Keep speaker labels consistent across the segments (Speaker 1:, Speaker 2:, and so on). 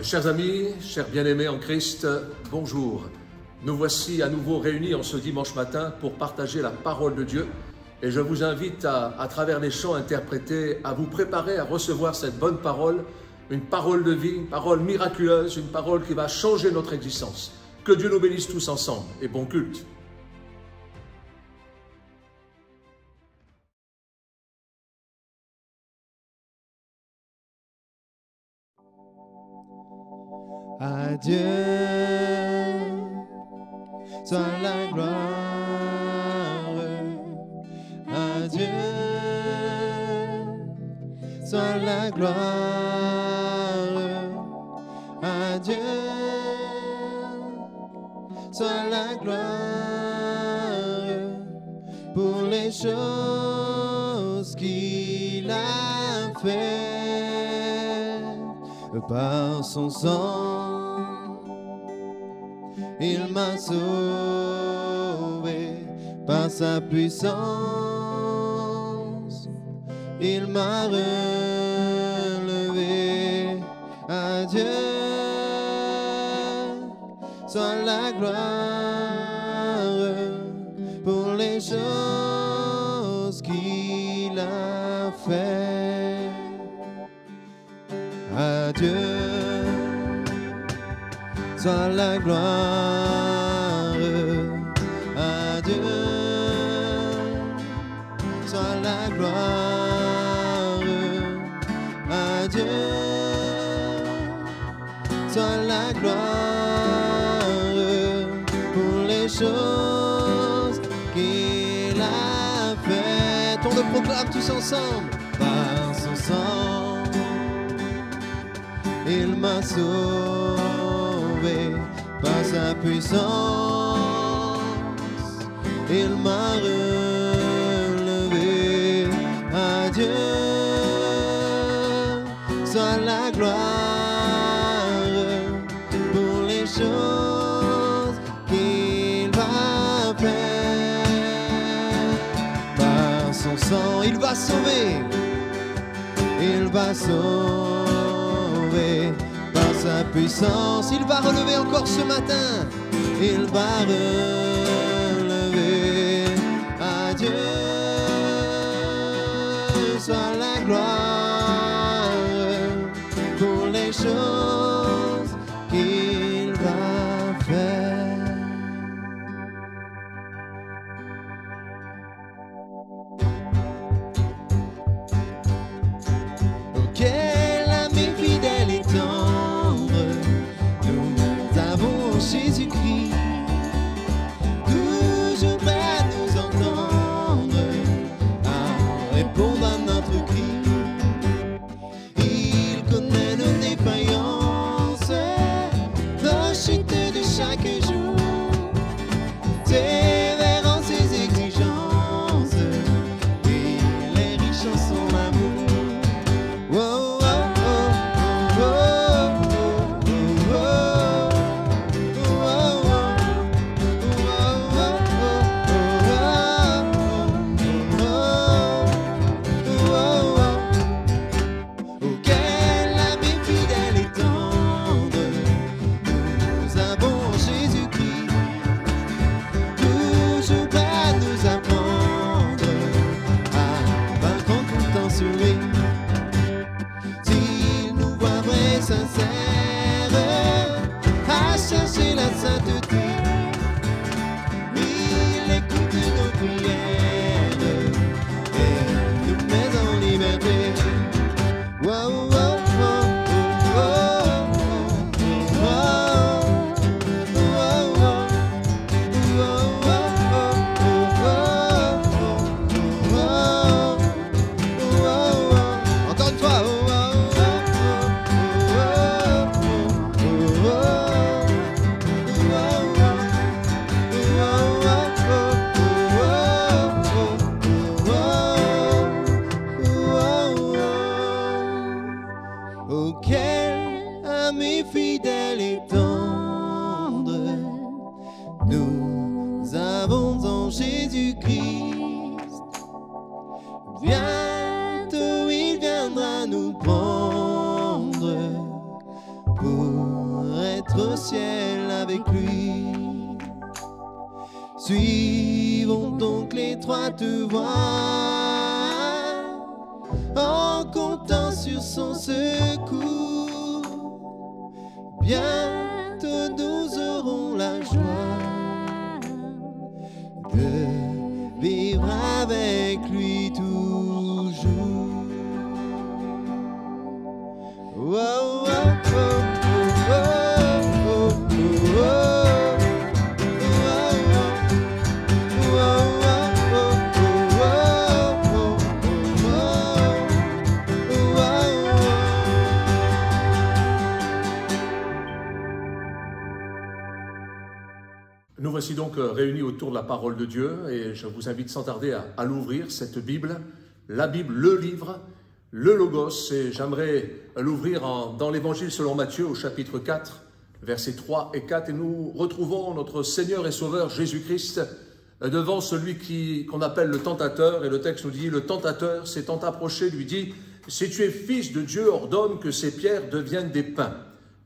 Speaker 1: Chers amis, chers bien-aimés en Christ, bonjour. Nous voici à nouveau réunis en ce dimanche matin pour partager la parole de Dieu. Et je vous invite à travers les chants interprétés, à vous préparer à recevoir cette bonne parole, une parole de vie, une parole miraculeuse, une parole qui va changer notre existence. Que Dieu nous bénisse tous ensemble et bon culte.
Speaker 2: À Dieu soit la gloire, à Dieu soit la gloire, à Dieu soit la gloire pour les choses qu'il a fait par son sang. Il m'a sauvé par sa puissance. Il m'a relevé. À Dieu soit la gloire pour les choses qu'il a fait. À Dieu soit la gloire, à Dieu soit la gloire, à Dieu soit la gloire pour les choses qu'il a faites. On le proclame tous ensemble. Par son sang, il m'a sauvé, par sa puissance, il m'a relevé. À Dieu soit la gloire pour les choses qu'il va faire. Par son sang, il va sauver, il va sauver. Par sa puissance, il va relever encore ce matin. Il va relever. À Dieu soit la gloire pour les choses qu'il va faire. Ok, l'ami fidèle et tendre, nous avons Jésus-Christ, toujours prêt à nous entendre, à répondre à notre cri. Il connaît nos défaillances, nos chutes de chaque jour, sévère en ses exigences, il est riche en son amour. Oh, oh, oh, oh, oh, auquel l'ami fidèle et tendre, nous avons Jésus-Christ, toujours prêt à nous apprendre à vaincre en comptant sur lui. S'il nous voit vrai, sincère, à chercher la sainteté, il écoute nos prières et nous met en liberté. Wow, wow, wow, wow, encore une fois. Auquel ami fidèle et tendre, nous avons en Jésus-Christ. Bientôt il viendra nous prendre pour être au ciel avec lui. Suivons donc l'étroite voie, en comptant sur son secours. Bientôt nous aurons la joie de vivre avec lui toujours. Oh, oh, oh, oh, oh, oh, oh.
Speaker 1: Nous voici donc réunis autour de la parole de Dieu et je vous invite sans tarder à l'ouvrir, cette Bible, la Bible, le livre, le Logos, et j'aimerais l'ouvrir dans l'Évangile selon Matthieu au chapitre 4, versets 3 et 4, et nous retrouvons notre Seigneur et Sauveur Jésus-Christ devant celui qu'on appelle le tentateur, et le texte nous dit, le tentateur s'étant approché lui dit, « Si tu es fils de Dieu, ordonne que ces pierres deviennent des pains. »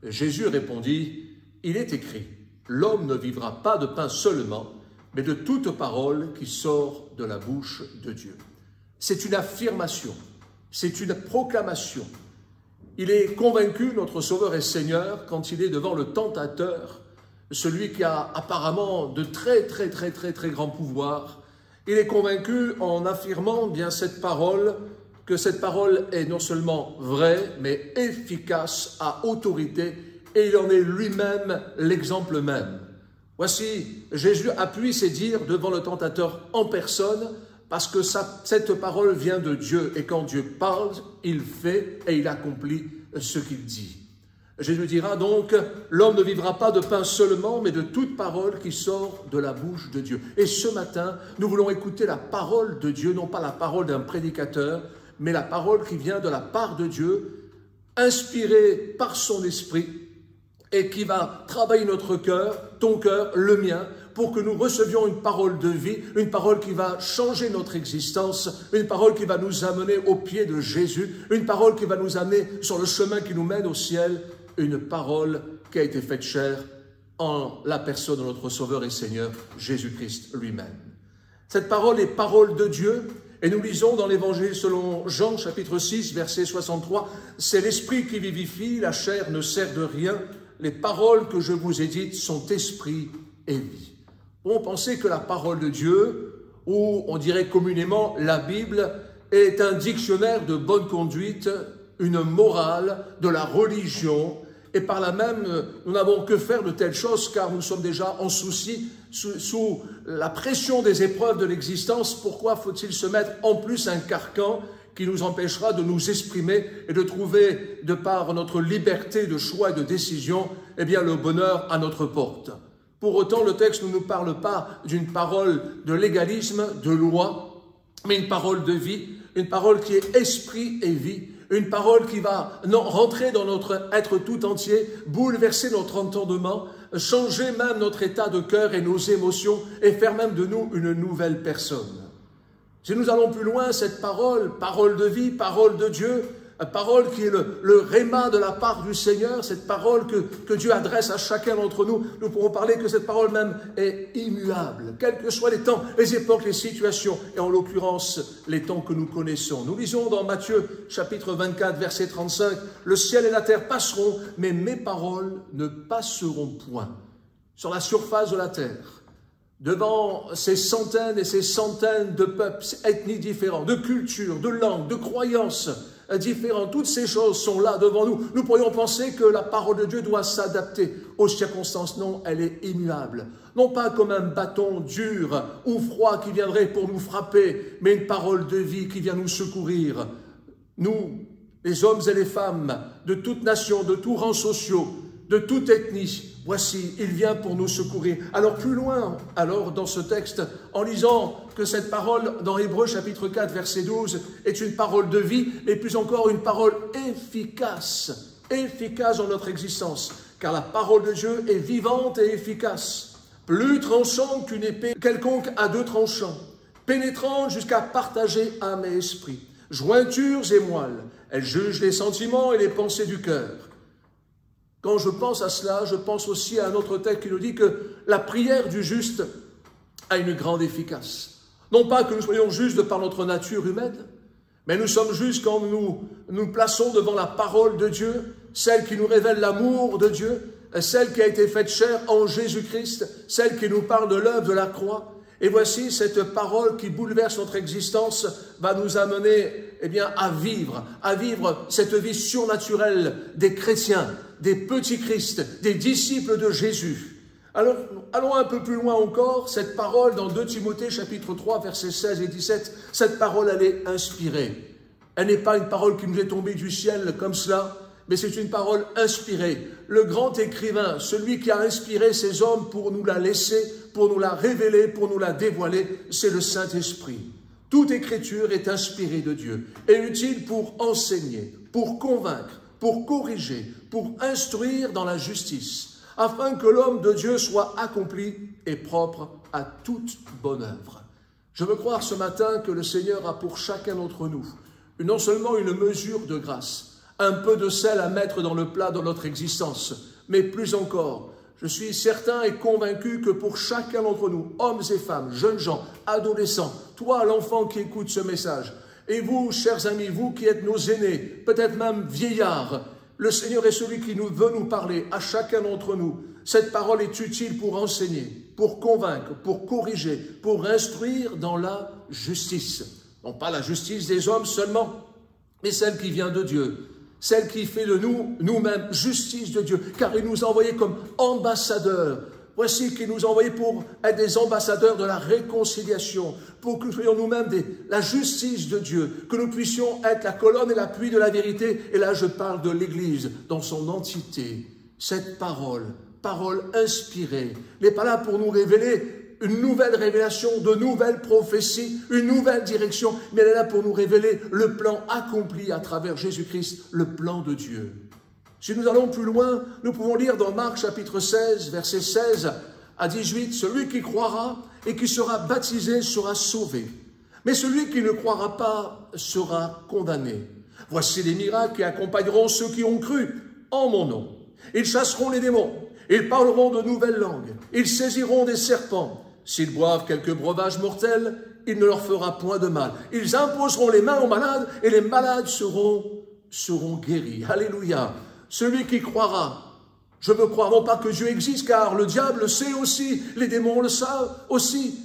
Speaker 1: Jésus répondit, « Il est écrit, l'homme ne vivra pas de pain seulement, mais de toute parole qui sort de la bouche de Dieu. » C'est une affirmation, c'est une proclamation. Il est convaincu, notre Sauveur et Seigneur, quand il est devant le tentateur, celui qui a apparemment de très grands pouvoirs. Il est convaincu en affirmant bien que cette parole est non seulement vraie, mais efficace, à autorité, et il en est lui-même l'exemple même. Voici, Jésus appuie ses dires devant le tentateur en personne, parce que cette parole vient de Dieu, et quand Dieu parle, il fait et il accomplit ce qu'il dit. Jésus dira donc, l'homme ne vivra pas de pain seulement, mais de toute parole qui sort de la bouche de Dieu. Et ce matin, nous voulons écouter la parole de Dieu, non pas la parole d'un prédicateur, mais la parole qui vient de la part de Dieu, inspirée par son esprit, et qui va travailler notre cœur, ton cœur, le mien, pour que nous recevions une parole de vie, une parole qui va changer notre existence, une parole qui va nous amener au pied de Jésus, une parole qui va nous amener sur le chemin qui nous mène au ciel, une parole qui a été faite chair en la personne de notre Sauveur et Seigneur, Jésus-Christ lui-même. Cette parole est parole de Dieu, et nous lisons dans l'Évangile selon Jean, chapitre 6, verset 63, « C'est l'Esprit qui vivifie, la chair ne sert de rien, les paroles que je vous ai dites sont esprit et vie. » On pensait que la parole de Dieu, ou on dirait communément la Bible, est un dictionnaire de bonne conduite, une morale, de la religion, et par là même, nous n'avons que faire de telles choses car nous sommes déjà en souci, sous la pression des épreuves de l'existence. Pourquoi faut-il se mettre en plus un carcan qui nous empêchera de nous exprimer et de trouver, de par notre liberté de choix et de décision, eh bien, le bonheur à notre porte. Pour autant, le texte ne nous parle pas d'une parole de légalisme, de loi, mais une parole de vie, une parole qui est esprit et vie, une parole qui va rentrer dans notre être tout entier, bouleverser notre entendement, changer même notre état de cœur et nos émotions et faire même de nous une nouvelle personne. Si nous allons plus loin, cette parole, parole de vie, parole de Dieu, parole qui est le réma de la part du Seigneur, cette parole que Dieu adresse à chacun d'entre nous, nous pourrons parler que cette parole même est immuable, quels que soient les temps, les époques, les situations, et en l'occurrence les temps que nous connaissons. Nous lisons dans Matthieu chapitre 24, verset 35, « Le ciel et la terre passeront, mais mes paroles ne passeront point. » Sur la surface de la terre, devant ces centaines et ces centaines de peuples, ethnies différents, de cultures, de langues, de croyances différentes, toutes ces choses sont là devant nous. Nous pourrions penser que la parole de Dieu doit s'adapter aux circonstances. Non, elle est immuable. Non pas comme un bâton dur ou froid qui viendrait pour nous frapper, mais une parole de vie qui vient nous secourir. Nous, les hommes et les femmes, de toute nation, de tous rangs sociaux, de toute ethnie, voici, il vient pour nous secourir. Alors plus loin, alors dans ce texte, en lisant que cette parole dans Hébreux chapitre 4 verset 12 est une parole de vie, et plus encore une parole efficace, efficace dans notre existence, car la parole de Dieu est vivante et efficace, plus tranchante qu'une épée quelconque à deux tranchants, pénétrante jusqu'à partager âme et esprit, jointures et moelles, elle juge les sentiments et les pensées du cœur. Quand je pense à cela, je pense aussi à un autre texte qui nous dit que la prière du juste a une grande efficace. Non pas que nous soyons justes par notre nature humaine, mais nous sommes justes quand nous nous plaçons devant la parole de Dieu, celle qui nous révèle l'amour de Dieu, celle qui a été faite chair en Jésus-Christ, celle qui nous parle de l'œuvre de la croix. Et voici cette parole qui bouleverse notre existence va nous amener à vivre cette vie surnaturelle des chrétiens, des petits Christ, des disciples de Jésus. Alors, allons un peu plus loin encore, cette parole dans 2 Timothée chapitre 3, versets 16 et 17, cette parole elle est inspirée. Elle n'est pas une parole qui nous est tombée du ciel comme cela, mais c'est une parole inspirée. Le grand écrivain, celui qui a inspiré ces hommes pour nous la laisser, pour nous la révéler, pour nous la dévoiler, c'est le Saint-Esprit. Toute écriture est inspirée de Dieu et utile pour enseigner, pour convaincre, pour corriger, pour instruire dans la justice, afin que l'homme de Dieu soit accompli et propre à toute bonne œuvre. Je veux croire ce matin que le Seigneur a pour chacun d'entre nous non seulement une mesure de grâce, un peu de sel à mettre dans le plat de notre existence, mais plus encore, je suis certain et convaincu que pour chacun d'entre nous, hommes et femmes, jeunes gens, adolescents, toi l'enfant qui écoute ce message, et vous, chers amis, vous qui êtes nos aînés, peut-être même vieillards, le Seigneur est celui qui veut nous parler à chacun d'entre nous. Cette parole est utile pour enseigner, pour convaincre, pour corriger, pour instruire dans la justice. Non pas la justice des hommes seulement, mais celle qui vient de Dieu. Celle qui fait de nous-mêmes justice de Dieu, car il nous a envoyés comme ambassadeurs. Voici qu'il nous a envoyés pour être des ambassadeurs de la réconciliation, pour que nous soyons nous-mêmes la justice de Dieu, que nous puissions être la colonne et l'appui de la vérité. Et là, je parle de l'Église dans son entité. Cette parole inspirée, n'est pas là pour nous révéler une nouvelle révélation, de nouvelles prophéties, une nouvelle direction, mais elle est là pour nous révéler le plan accompli à travers Jésus-Christ, le plan de Dieu. Si nous allons plus loin, nous pouvons lire dans Marc chapitre 16, versets 16 à 18, « Celui qui croira et qui sera baptisé sera sauvé, mais celui qui ne croira pas sera condamné. Voici les miracles qui accompagneront ceux qui ont cru en mon nom. Ils chasseront les démons, ils parleront de nouvelles langues, ils saisiront des serpents. S'ils boivent quelques breuvages mortels, il ne leur fera point de mal. Ils imposeront les mains aux malades et les malades seront guéris. » Alléluia. Celui qui croira, je veux croire non pas que Dieu existe, car le diable le sait aussi, les démons le savent aussi,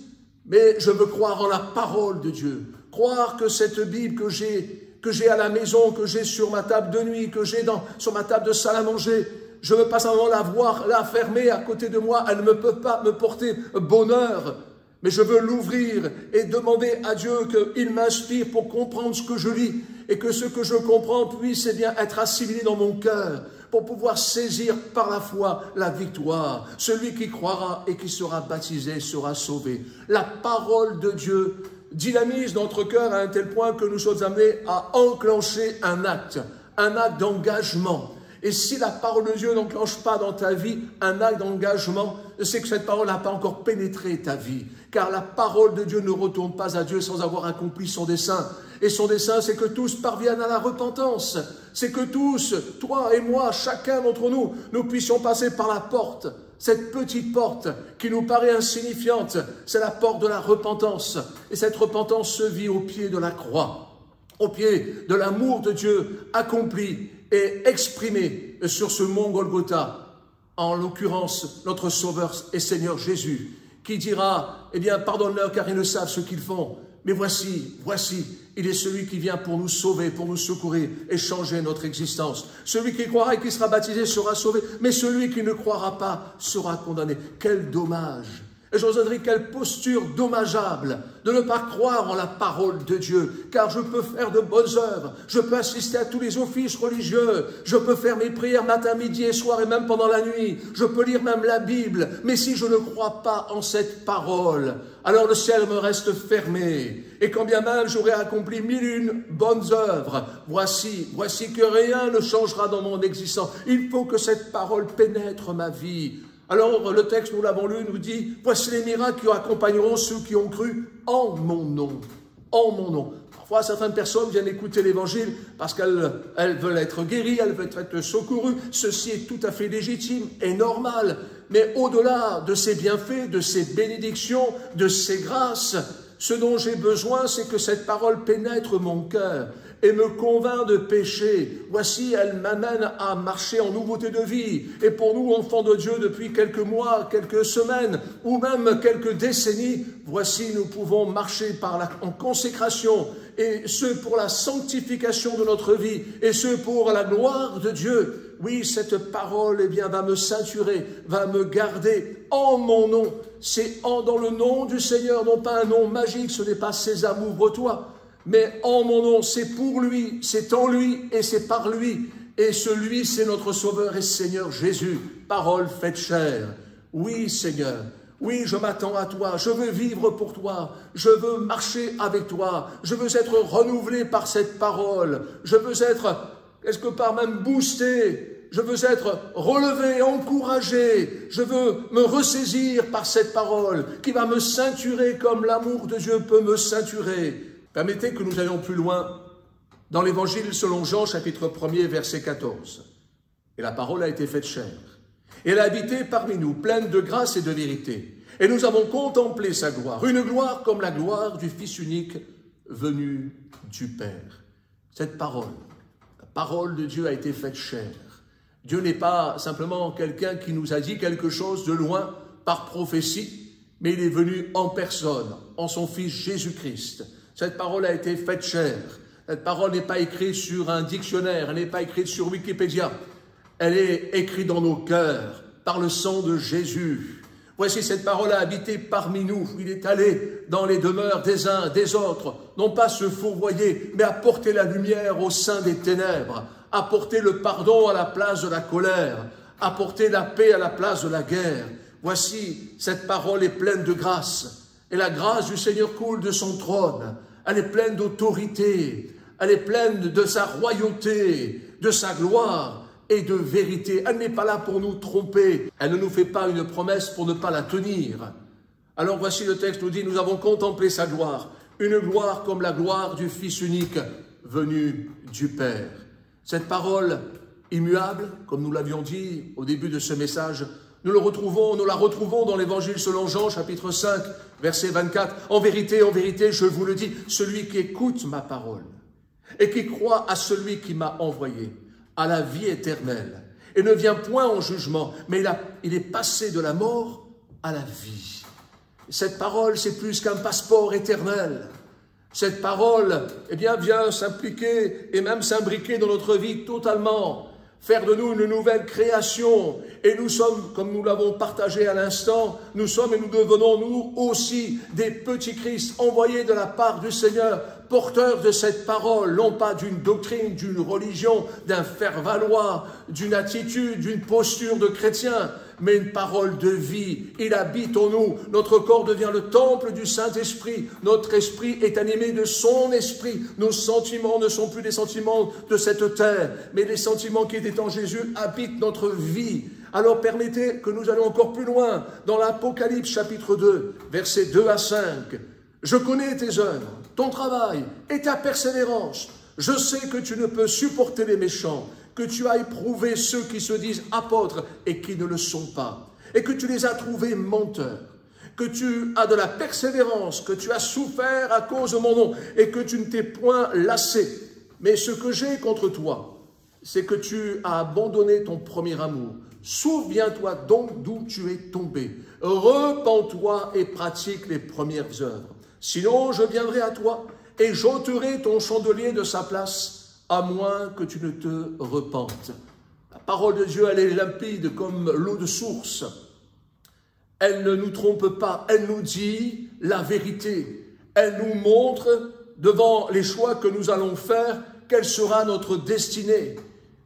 Speaker 1: mais je veux croire en la parole de Dieu. Croire que cette Bible que j'ai à la maison, que j'ai sur ma table de nuit, que j'ai sur ma table de salle à manger, je ne veux pas simplement la voir là fermée à côté de moi, elle ne peut pas me porter bonheur, mais je veux l'ouvrir et demander à Dieu qu'il m'inspire pour comprendre ce que je lis et que ce que je comprends puisse être assimilé dans mon cœur pour pouvoir saisir par la foi la victoire. Celui qui croira et qui sera baptisé sera sauvé. La parole de Dieu dynamise notre cœur à un tel point que nous sommes amenés à enclencher un acte d'engagement. Et si la parole de Dieu n'enclenche pas dans ta vie un acte d'engagement, c'est que cette parole n'a pas encore pénétré ta vie. Car la parole de Dieu ne retourne pas à Dieu sans avoir accompli son dessein. Et son dessein, c'est que tous parviennent à la repentance. C'est que tous, toi et moi, chacun d'entre nous, nous puissions passer par la porte. Cette petite porte qui nous paraît insignifiante, c'est la porte de la repentance. Et cette repentance se vit au pied de la croix, au pied de l'amour de Dieu accompli et exprimé sur ce mont Golgotha, en l'occurrence notre Sauveur et Seigneur Jésus, qui dira, eh bien, pardonne-leur car ils ne savent ce qu'ils font. Mais voici, il est celui qui vient pour nous sauver, pour nous secourir et changer notre existence. Celui qui croira et qui sera baptisé sera sauvé, mais celui qui ne croira pas sera condamné. Quel dommage! Et j'oserais dire quelle posture dommageable de ne pas croire en la parole de Dieu, car je peux faire de bonnes œuvres, je peux assister à tous les offices religieux, je peux faire mes prières matin, midi et soir et même pendant la nuit, je peux lire même la Bible, mais si je ne crois pas en cette parole, alors le ciel me reste fermé, et quand bien même j'aurais accompli 1001 bonnes œuvres, voici que rien ne changera dans mon existence. Il faut que cette parole pénètre ma vie. Alors, le texte, nous l'avons lu, nous dit « Voici les miracles qui accompagneront ceux qui ont cru en mon nom. » en mon nom. Parfois, certaines personnes viennent écouter l'Évangile parce qu'elles veulent être guéries, elles veulent être secourues. Ceci est tout à fait légitime et normal. Mais au-delà de ces bienfaits, de ces bénédictions, de ces grâces, ce dont j'ai besoin, c'est que cette parole pénètre mon cœur et me convainc de péché. Voici, elle m'amène à marcher en nouveauté de vie. Et pour nous, enfants de Dieu, depuis quelques mois, quelques semaines, ou même quelques décennies, voici, nous pouvons marcher en consécration, et ce pour la sanctification de notre vie, et ce pour la gloire de Dieu. Oui, cette parole, eh bien, va me ceinturer, va me garder en mon nom. C'est dans le nom du Seigneur, non pas un nom magique, ce n'est pas Sésame, ouvre-toi. Mais en mon nom, c'est pour lui, c'est en lui et c'est par lui. Et celui, c'est notre Sauveur et Seigneur Jésus, parole faite chair. Oui, Seigneur, oui, je m'attends à toi, je veux vivre pour toi, je veux marcher avec toi, je veux être renouvelé par cette parole, je veux être, quelque part même boosté, je veux être relevé, encouragé, je veux me ressaisir par cette parole qui va me ceinturer comme l'amour de Dieu peut me ceinturer. Permettez que nous allions plus loin dans l'Évangile selon Jean, chapitre 1er, verset 14. Et la parole a été faite chair. Et elle a habité parmi nous, pleine de grâce et de vérité. Et nous avons contemplé sa gloire, une gloire comme la gloire du Fils unique venu du Père. Cette parole, la parole de Dieu a été faite chair. Dieu n'est pas simplement quelqu'un qui nous a dit quelque chose de loin par prophétie, mais il est venu en personne, en son Fils Jésus-Christ. Cette parole a été faite chair. Cette parole n'est pas écrite sur un dictionnaire, elle n'est pas écrite sur Wikipédia. Elle est écrite dans nos cœurs, par le sang de Jésus. Voici, cette parole a habité parmi nous. Il est allé dans les demeures des uns, des autres, non pas se fourvoyer, mais apporter la lumière au sein des ténèbres, apporter le pardon à la place de la colère, apporter la paix à la place de la guerre. Voici, cette parole est pleine de grâce. Et la grâce du Seigneur coule de son trône. Elle est pleine d'autorité. Elle est pleine de sa royauté, de sa gloire et de vérité. Elle n'est pas là pour nous tromper. Elle ne nous fait pas une promesse pour ne pas la tenir. Alors voici, le texte nous dit, nous avons contemplé sa gloire. Une gloire comme la gloire du Fils unique venu du Père. Cette parole immuable, comme nous l'avions dit au début de ce message, nous la retrouvons dans l'Évangile selon Jean, chapitre 5, verset 24. En vérité, je vous le dis, celui qui écoute ma parole et qui croit à celui qui m'a envoyé, a la vie éternelle, et ne vient point en jugement, mais il est passé de la mort à la vie. Cette parole, c'est plus qu'un passeport éternel. Cette parole, eh bien, vient s'impliquer et même s'imbriquer dans notre vie totalement, faire de nous une nouvelle création. Et nous sommes, comme nous l'avons partagé à l'instant, nous sommes et nous devenons nous aussi des petits Christ envoyés de la part du Seigneur, porteurs de cette parole, non pas d'une doctrine, d'une religion, d'un faire-valoir, d'une attitude, d'une posture de chrétien, mais une parole de vie. Il habite en nous. Notre corps devient le temple du Saint-Esprit. Notre esprit est animé de son esprit. Nos sentiments ne sont plus des sentiments de cette terre, mais des sentiments qui étaient en Jésus habitent notre vie. Alors permettez que nous allions encore plus loin dans l'Apocalypse chapitre 2, versets 2 à 5. Je connais tes œuvres, ton travail et ta persévérance. Je sais que tu ne peux supporter les méchants, que tu as éprouvé ceux qui se disent apôtres et qui ne le sont pas, et que tu les as trouvés menteurs, que tu as de la persévérance, que tu as souffert à cause de mon nom, et que tu ne t'es point lassé. Mais ce que j'ai contre toi, c'est que tu as abandonné ton premier amour. Souviens-toi donc d'où tu es tombé. Repens-toi et pratique les premières œuvres. Sinon, je viendrai à toi et j'ôterai ton chandelier de sa place, à moins que tu ne te repentes. La parole de Dieu, elle est limpide comme l'eau de source. Elle ne nous trompe pas, elle nous dit la vérité. Elle nous montre, devant les choix que nous allons faire, quelle sera notre destinée.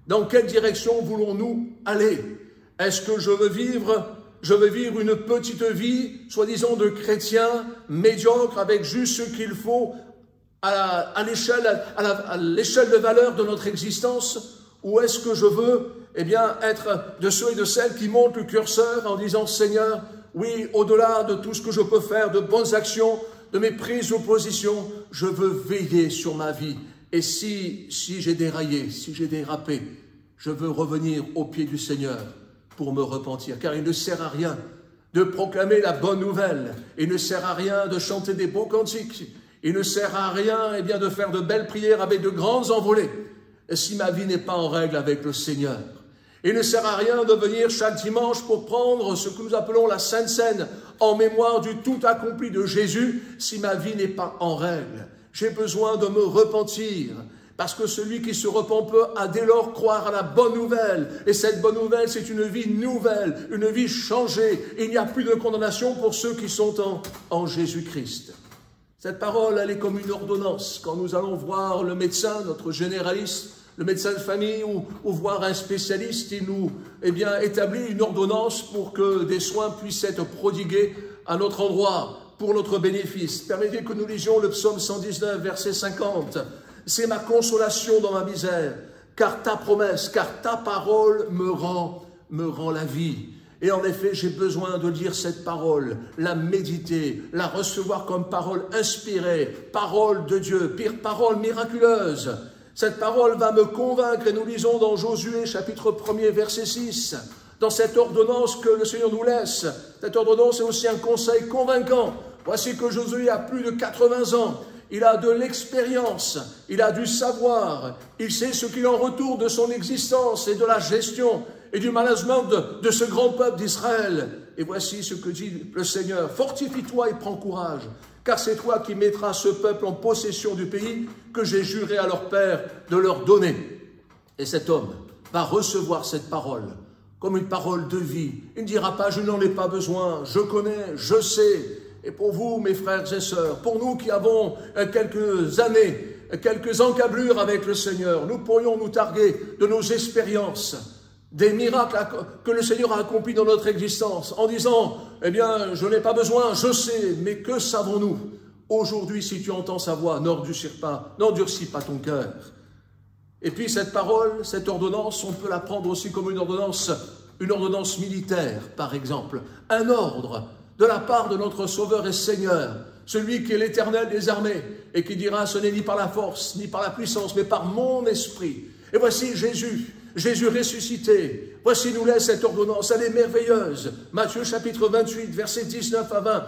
Speaker 1: Dans quelle direction voulons-nous aller? Est-ce que je veux vivre une petite vie, soi-disant de chrétien, médiocre, avec juste ce qu'il faut à l'échelle de valeur de notre existence? Ou est-ce que je veux être de ceux et de celles qui montent le curseur en disant « Seigneur, oui, au-delà de tout ce que je peux faire, de bonnes actions, de mes prises de position, je veux veiller sur ma vie. Et si j'ai déraillé, si j'ai dérapé, je veux revenir au pied du Seigneur pour me repentir. Car il ne sert à rien de proclamer la bonne nouvelle. Il ne sert à rien de chanter des beaux cantiques. Il ne sert à rien de faire de belles prières avec de grandes envolées. Et si ma vie n'est pas en règle avec le Seigneur, il ne sert à rien de venir chaque dimanche pour prendre ce que nous appelons la Sainte Seine en mémoire du tout accompli de Jésus si ma vie n'est pas en règle. J'ai besoin de me repentir parce que celui qui se repent peut à dès lors croire à la bonne nouvelle. Et cette bonne nouvelle, c'est une vie nouvelle, une vie changée. Il n'y a plus de condamnation pour ceux qui sont en Jésus-Christ. Cette parole, elle est comme une ordonnance. Quand nous allons voir le médecin, notre généraliste, le médecin de famille ou voir un spécialiste, il nous établit une ordonnance pour que des soins puissent être prodigués à notre endroit, pour notre bénéfice. Permettez que nous lisions le psaume 119, verset 50. C'est ma consolation dans ma misère, car ta promesse, car ta parole me rend la vie. Et en effet, j'ai besoin de lire cette parole, la méditer, la recevoir comme parole inspirée, parole de Dieu, pire parole miraculeuse. Cette parole va me convaincre, et nous lisons dans Josué, chapitre 1er, verset 6, dans cette ordonnance que le Seigneur nous laisse. Cette ordonnance est aussi un conseil convaincant. Voici que Josué a plus de 80 ans. Il a de l'expérience, il a du savoir, il sait ce qu'il en retourne de son existence et de la gestion et du management de ce grand peuple d'Israël. Et voici ce que dit le Seigneur. Fortifie-toi et prends courage, car c'est toi qui mettras ce peuple en possession du pays que j'ai juré à leur père de leur donner. Et cet homme va recevoir cette parole comme une parole de vie. Il ne dira pas « je n'en ai pas besoin, je connais, je sais ». Et pour vous, mes frères et sœurs, pour nous qui avons quelques années, quelques encablures avec le Seigneur, nous pourrions nous targuer de nos expériences, des miracles que le Seigneur a accomplis dans notre existence, en disant, eh bien, je n'ai pas besoin, je sais, mais que savons-nous? Aujourd'hui, si tu entends sa voix, n'endurcis pas ton cœur. Et puis cette parole, cette ordonnance, on peut la prendre aussi comme une ordonnance militaire, par exemple, un ordre de la part de notre Sauveur et Seigneur, celui qui est l'Éternel des armées, et qui dira, ce n'est ni par la force, ni par la puissance, mais par mon esprit. Et voici Jésus ressuscité. Voici nous laisse cette ordonnance, elle est merveilleuse. Matthieu chapitre 28, versets 19 à 20.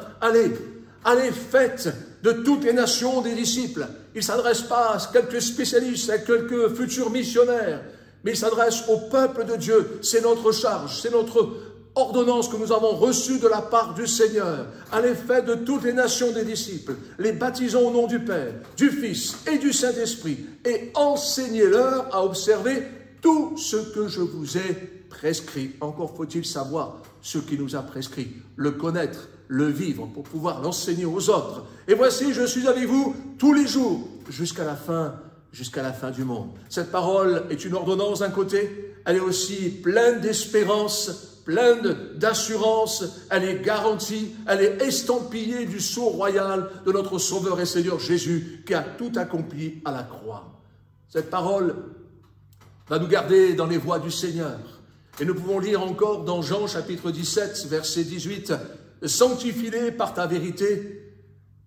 Speaker 1: Allez, faites de toutes les nations des disciples. Il ne s'adresse pas à quelques spécialistes, à quelques futurs missionnaires, mais il s'adresse au peuple de Dieu. C'est notre charge, c'est notre ordonnance que nous avons reçue de la part du Seigneur. Allez, faites de toutes les nations des disciples, les baptisons au nom du Père, du Fils et du Saint-Esprit, et enseignez-leur à observer tout ce que je vous ai prescrit. Encore faut-il savoir ce qu'il nous a prescrit, le connaître, le vivre, pour pouvoir l'enseigner aux autres. Et voici, je suis avec vous tous les jours, jusqu'à la fin du monde. Cette parole est une ordonnance d'un côté, elle est aussi pleine d'espérance, pleine d'assurance, elle est garantie, elle est estampillée du sceau royal de notre Sauveur et Seigneur Jésus, qui a tout accompli à la croix. Cette parole va nous garder dans les voies du Seigneur. Et nous pouvons lire encore dans Jean chapitre 17, verset 18, « Sanctifie-les par ta vérité,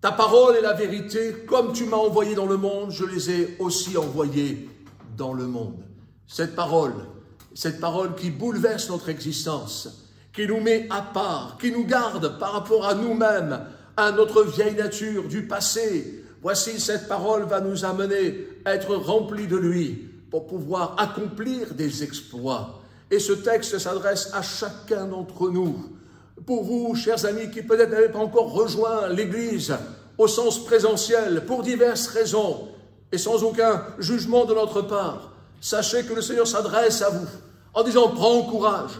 Speaker 1: ta parole est la vérité, comme tu m'as envoyé dans le monde, je les ai aussi envoyés dans le monde. » Cette parole qui bouleverse notre existence, qui nous met à part, qui nous garde par rapport à nous-mêmes, à notre vieille nature du passé. Voici, cette parole va nous amener à être remplis de lui pour pouvoir accomplir des exploits. Et ce texte s'adresse à chacun d'entre nous. Pour vous, chers amis, qui peut-être n'avez pas encore rejoint l'Église au sens présentiel, pour diverses raisons, et sans aucun jugement de notre part, sachez que le Seigneur s'adresse à vous en disant « Prends courage,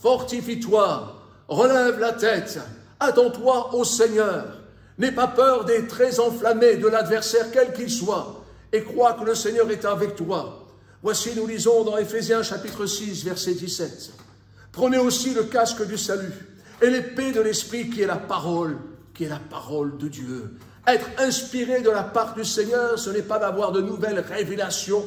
Speaker 1: fortifie-toi, relève la tête, attends-toi au Seigneur, n'aie pas peur des traits enflammés de l'adversaire quel qu'il soit, et crois que le Seigneur est avec toi. » Voici, nous lisons dans Éphésiens chapitre 6, verset 17. « Prenez aussi le casque du salut et l'épée de l'Esprit qui est la parole de Dieu. » Être inspiré de la part du Seigneur, ce n'est pas d'avoir de nouvelles révélations,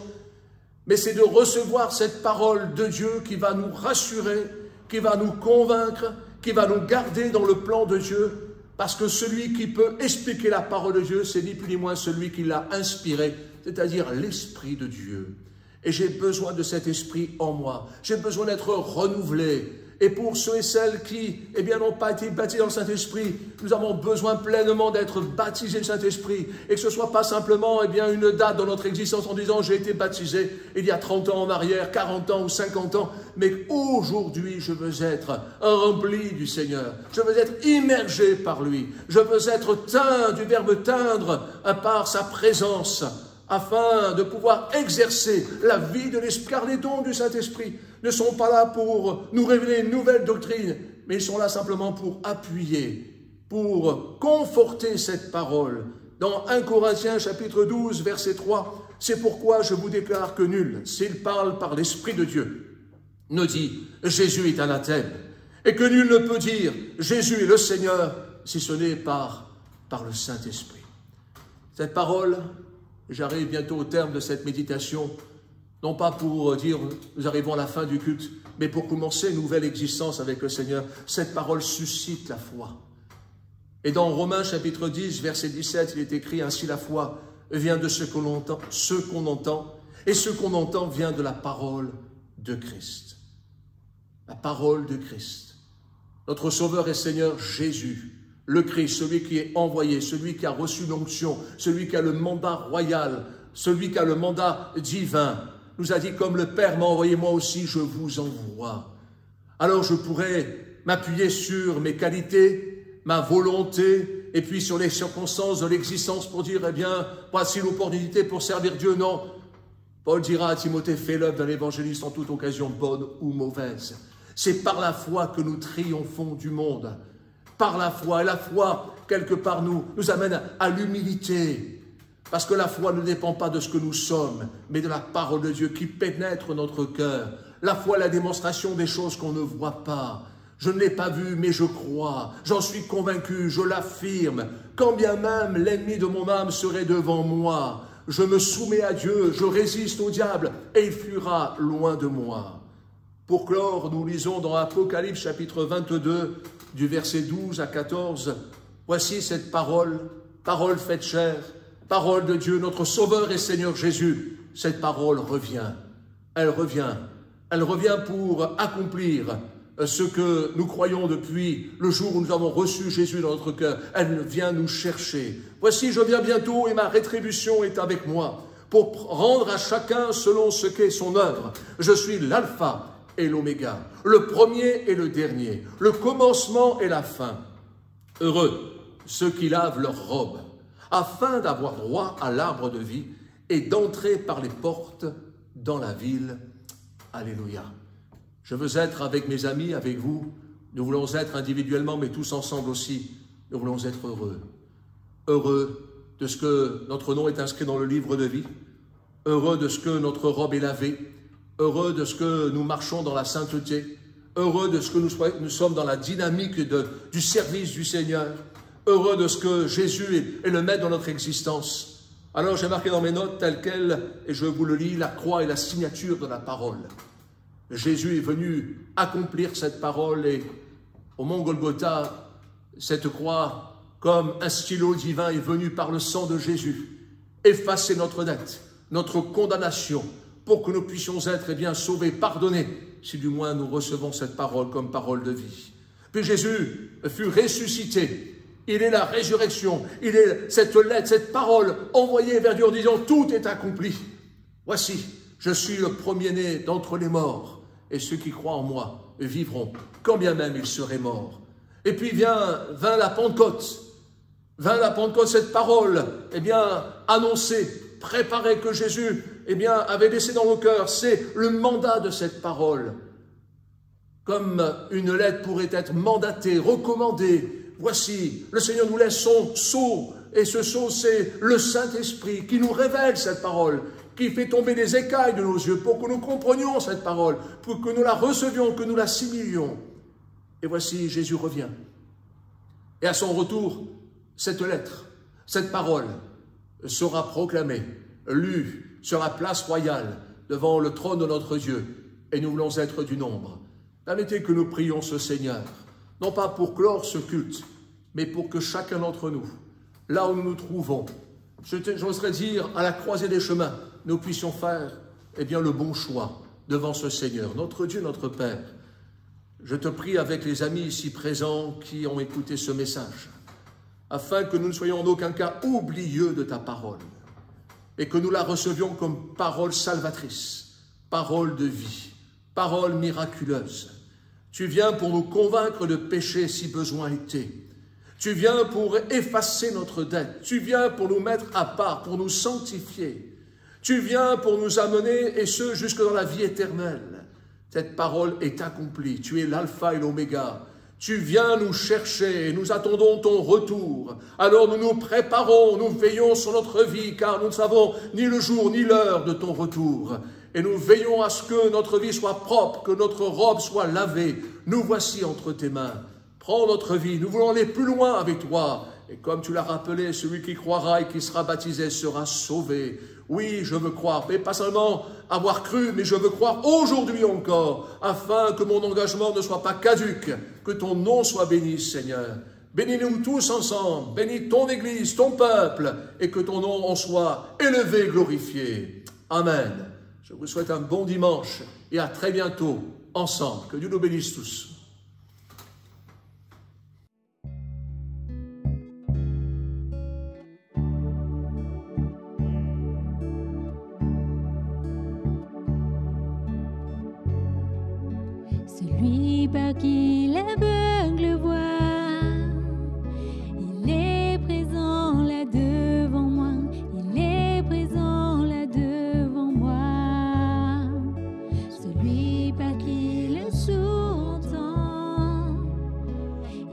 Speaker 1: mais c'est de recevoir cette parole de Dieu qui va nous rassurer, qui va nous convaincre, qui va nous garder dans le plan de Dieu Parce que celui qui peut expliquer la parole de Dieu, c'est ni plus ni moins celui qui l'a inspiré, c'est-à-dire l'Esprit de Dieu. Et j'ai besoin de cet esprit en moi. J'ai besoin d'être renouvelé. Et pour ceux et celles qui, n'ont pas été baptisés dans le Saint-Esprit, nous avons besoin pleinement d'être baptisés du Saint-Esprit. Et que ce ne soit pas simplement, une date dans notre existence en disant, j'ai été baptisé il y a 30 ans en arrière, 40 ans ou 50 ans. Mais aujourd'hui, je veux être rempli du Seigneur. Je veux être immergé par lui. Je veux être teint, du verbe teindre, par sa présence, afin de pouvoir exercer la vie de l'Esprit. Car les dons du Saint-Esprit ne sont pas là pour nous révéler une nouvelle doctrine, mais ils sont là simplement pour appuyer, pour conforter cette parole. Dans 1 Corinthiens chapitre 12, verset 3, « C'est pourquoi je vous déclare que nul, s'il parle par l'Esprit de Dieu, ne dit « Jésus est anathème » et que nul ne peut dire « Jésus est le Seigneur » si ce n'est par le Saint-Esprit. » Cette parole, j'arrive bientôt au terme de cette méditation, non pas pour dire nous arrivons à la fin du culte, mais pour commencer une nouvelle existence avec le Seigneur. Cette parole suscite la foi. Et dans Romains chapitre 10, verset 17, il est écrit ainsi: la foi vient de ce qu'on entend, et ce qu'on entend vient de la parole de Christ. La parole de Christ. Notre Sauveur et Seigneur Jésus, le Christ, celui qui est envoyé, celui qui a reçu l'onction, celui qui a le mandat royal, celui qui a le mandat divin, nous a dit, comme le Père m'a envoyé, moi aussi je vous envoie. Alors je pourrais m'appuyer sur mes qualités, ma volonté, et puis sur les circonstances de l'existence pour dire, voici l'opportunité pour servir Dieu. Non, Paul dira à Timothée, fais l'œuvre d'un évangéliste en toute occasion, bonne ou mauvaise. C'est par la foi que nous triomphons du monde. Par la foi, et la foi, quelque part, nous amène à l'humilité. Parce que la foi ne dépend pas de ce que nous sommes, mais de la parole de Dieu qui pénètre notre cœur. La foi est la démonstration des choses qu'on ne voit pas. Je ne l'ai pas vu, mais je crois. J'en suis convaincu, je l'affirme. Quand bien même l'ennemi de mon âme serait devant moi, je me soumets à Dieu, je résiste au diable, et il fuira loin de moi. Pour clore, nous lisons dans Apocalypse chapitre 22, du verset 12 à 14, « Voici cette parole, parole faite chair, parole de Dieu, notre Sauveur et Seigneur Jésus. Cette parole revient. Elle revient pour accomplir ce que nous croyons depuis le jour où nous avons reçu Jésus dans notre cœur. Elle vient nous chercher. Voici, je viens bientôt et ma rétribution est avec moi pour rendre à chacun selon ce qu'est son œuvre. Je suis l'alpha et l'oméga, le premier et le dernier, le commencement et la fin. Heureux ceux qui lavent leurs robes, afin d'avoir droit à l'arbre de vie et d'entrer par les portes dans la ville. Alléluia. Je veux être avec mes amis, avec vous. Nous voulons être individuellement, mais tous ensemble aussi. Nous voulons être heureux. Heureux de ce que notre nom est inscrit dans le livre de vie. Heureux de ce que notre robe est lavée. Heureux de ce que nous marchons dans la sainteté. Heureux de ce que nous sommes dans la dynamique du service du Seigneur. Heureux de ce que Jésus est le maître dans notre existence. Alors j'ai marqué dans mes notes tel quel, et je vous le lis, la croix est la signature de la parole. Jésus est venu accomplir cette parole et au mont Golgotha, cette croix, comme un stylo divin, est venu par le sang de Jésus effacer notre dette, notre condamnation, pour que nous puissions être sauvés, pardonnés, si du moins nous recevons cette parole comme parole de vie. Puis Jésus fut ressuscité. Il est la résurrection, il est cette lettre, cette parole envoyée vers Dieu en disant « Tout est accompli. Voici, je suis le premier-né d'entre les morts, et ceux qui croient en moi vivront, quand bien même ils seraient morts. » Et puis vint la Pentecôte. Vint la Pentecôte, cette parole, annoncée, préparée que Jésus, avait laissé dans nos cœurs. C'est le mandat de cette parole. Comme une lettre pourrait être mandatée, recommandée. Voici, le Seigneur nous laisse son sceau, et ce sceau, c'est le Saint-Esprit qui nous révèle cette parole, qui fait tomber des écailles de nos yeux pour que nous comprenions cette parole, pour que nous la recevions, que nous l'assimilions. Et voici, Jésus revient. Et à son retour, cette lettre, cette parole sera proclamée, lue sur la place royale, devant le trône de notre Dieu, et nous voulons être du nombre. Permettez que nous prions ce Seigneur, non pas pour clore ce culte, mais pour que chacun d'entre nous, là où nous nous trouvons, j'oserais dire à la croisée des chemins, nous puissions faire le bon choix devant ce Seigneur, notre Dieu, notre Père. Je te prie avec les amis ici présents qui ont écouté ce message, afin que nous ne soyons en aucun cas oublieux de ta parole, et que nous la recevions comme parole salvatrice, parole de vie, parole miraculeuse. Tu viens pour nous convaincre de péché si besoin était. Tu viens pour effacer notre dette. Tu viens pour nous mettre à part, pour nous sanctifier. Tu viens pour nous amener, et ce, jusque dans la vie éternelle. Cette parole est accomplie. Tu es l'alpha et l'oméga. Tu viens nous chercher et nous attendons ton retour. Alors nous nous préparons, nous veillons sur notre vie, car nous ne savons ni le jour ni l'heure de ton retour. Et nous veillons à ce que notre vie soit propre, que notre robe soit lavée. Nous voici entre tes mains. Prends notre vie, nous voulons aller plus loin avec toi. Et comme tu l'as rappelé, celui qui croira et qui sera baptisé sera sauvé. Oui, je veux croire, mais pas seulement avoir cru, mais je veux croire aujourd'hui encore, afin que mon engagement ne soit pas caduc, que ton nom soit béni, Seigneur. Bénis-nous tous ensemble, bénis ton Église, ton peuple, et que ton nom en soit élevé, glorifié. Amen. Je vous souhaite un bon dimanche et à très bientôt ensemble. Que Dieu nous bénisse tous.
Speaker 3: Celui par qui l'aveugle voit, il est présent là devant moi, il est présent là devant moi. Celui par qui le sourd entend,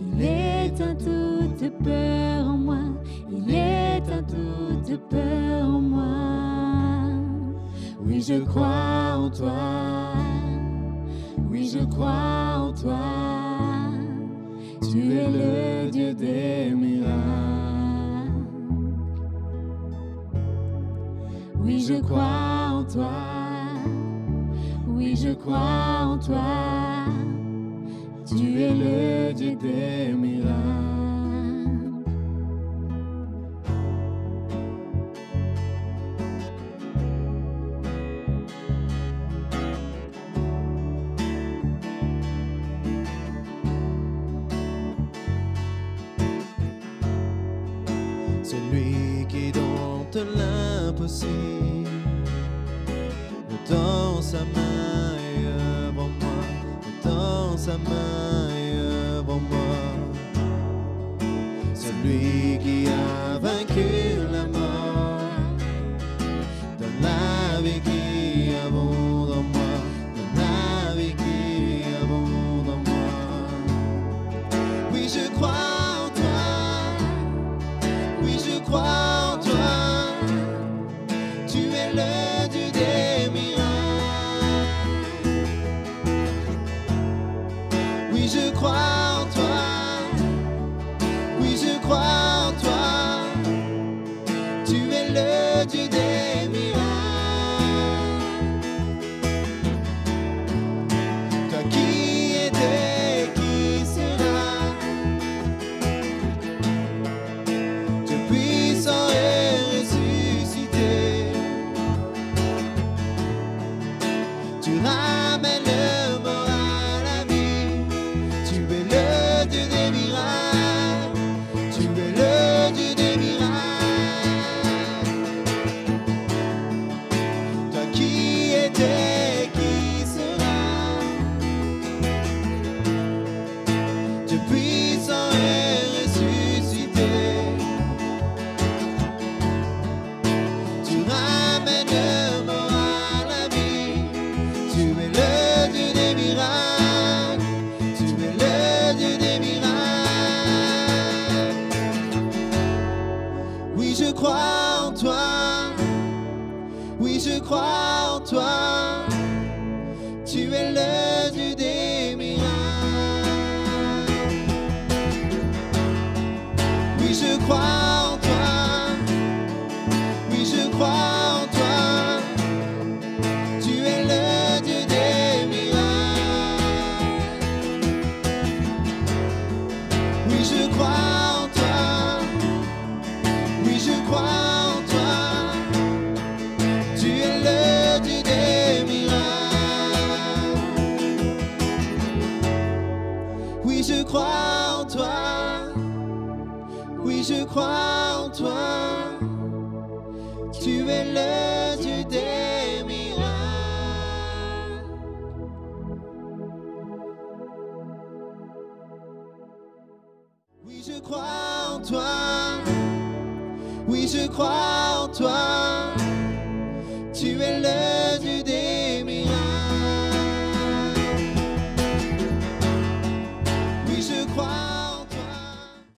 Speaker 3: il éteint toute peur en moi, il éteint toute peur en moi. Oui, je crois en toi. Oui, je crois en toi, tu es le Dieu des miracles. Oui, je crois en toi, oui, je crois en toi, tu es le Dieu des miracles.
Speaker 2: Celui qui dompte l'impossible, tend sa main et œuvre en moi, tend sa main et œuvre en moi. Celui qui a vaincu la mort, donne la vie qui abonde en moi, donne la vie qui abonde en moi. Oui, je crois. Je crois en toi, tu es le Dieu des miracles. Oui, je crois en toi, oui, je crois en toi, tu es le Dieu des miracles. Toi qui étais, qui sera, puissant et ressuscité, tu ramènes le mort à la vie, tu es le Dieu des miracles, tu es le Dieu des miracles. Toi qui étais, qui sera, tu es puissant et ressuscité. Je crois en toi, oui, je crois en toi, tu es le Dieu des miracles. Oui, je crois en toi, oui, je crois en toi, tu es le Dieu des miracles. Oui, je crois je crois en toi. Oui, je crois en toi. Tu es le Dieu des miracles. Oui, je crois en toi. Oui, je crois en toi. Tu es le